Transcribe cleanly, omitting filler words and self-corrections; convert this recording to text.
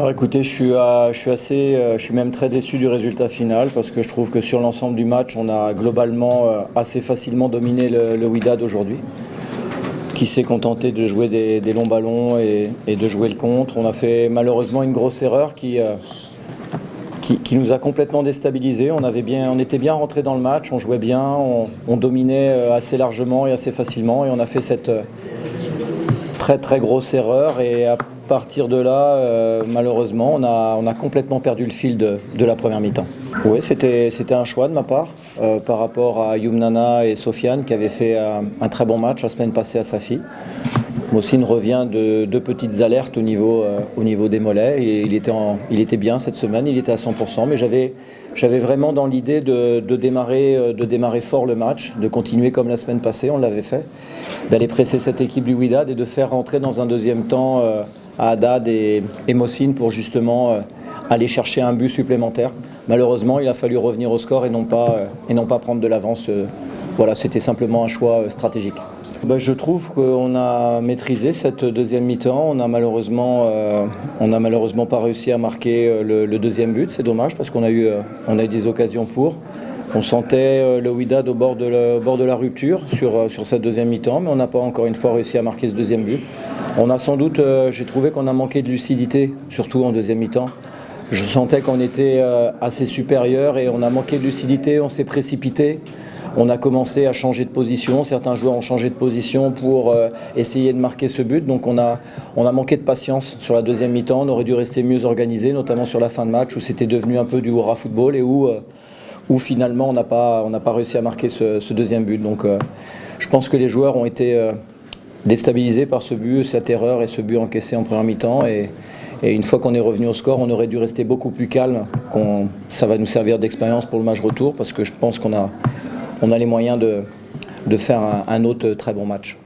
Écoutez, je suis même très déçu du résultat final parce que je trouve que sur l'ensemble du match, on a globalement assez facilement dominé le Wydad aujourd'hui, qui s'est contenté de jouer des longs ballons et de jouer le contre. On a fait malheureusement une grosse erreur qui nous a complètement déstabilisés. On était bien rentré dans le match, on jouait bien, on dominait assez largement et assez facilement et on a fait cette très très grosse erreur et à partir de là, malheureusement, on a complètement perdu le fil de la première mi-temps. Oui, c'était un choix de ma part par rapport à Youmnana et Sofiane qui avaient fait un très bon match la semaine passée à Safi. Moussine revient de deux petites alertes au niveau des mollets et il était bien cette semaine, il était à 100%, mais j'avais vraiment dans l'idée de démarrer fort le match, de continuer comme la semaine passée, on l'avait fait, d'aller presser cette équipe du Wydad et de faire rentrer dans un deuxième temps Haddad et Moussine pour justement aller chercher un but supplémentaire. Malheureusement, il a fallu revenir au score et non pas prendre de l'avance. Voilà, c'était simplement un choix stratégique. Je trouve qu'on a maîtrisé cette deuxième mi-temps. On a malheureusement pas réussi à marquer le deuxième but. C'est dommage parce qu'on a eu des occasions pour. On sentait le Wydad au bord de la rupture sur cette deuxième mi-temps, mais on n'a pas encore une fois réussi à marquer ce deuxième but. On a sans doute, j'ai trouvé qu'on a manqué de lucidité, surtout en deuxième mi-temps. Je sentais qu'on était assez supérieur et on a manqué de lucidité, on s'est précipité. On a commencé à changer de position, certains joueurs ont changé de position pour essayer de marquer ce but, donc on a manqué de patience sur la deuxième mi-temps, on aurait dû rester mieux organisé, notamment sur la fin de match où c'était devenu un peu du hurrah football et où finalement on n'a pas réussi à marquer ce deuxième but. Donc je pense que les joueurs ont été déstabilisés par ce but, cette erreur et ce but encaissé en première mi-temps et une fois qu'on est revenu au score, on aurait dû rester beaucoup plus calme, ça va nous servir d'expérience pour le match retour parce que je pense qu'on a les moyens de faire un autre très bon match.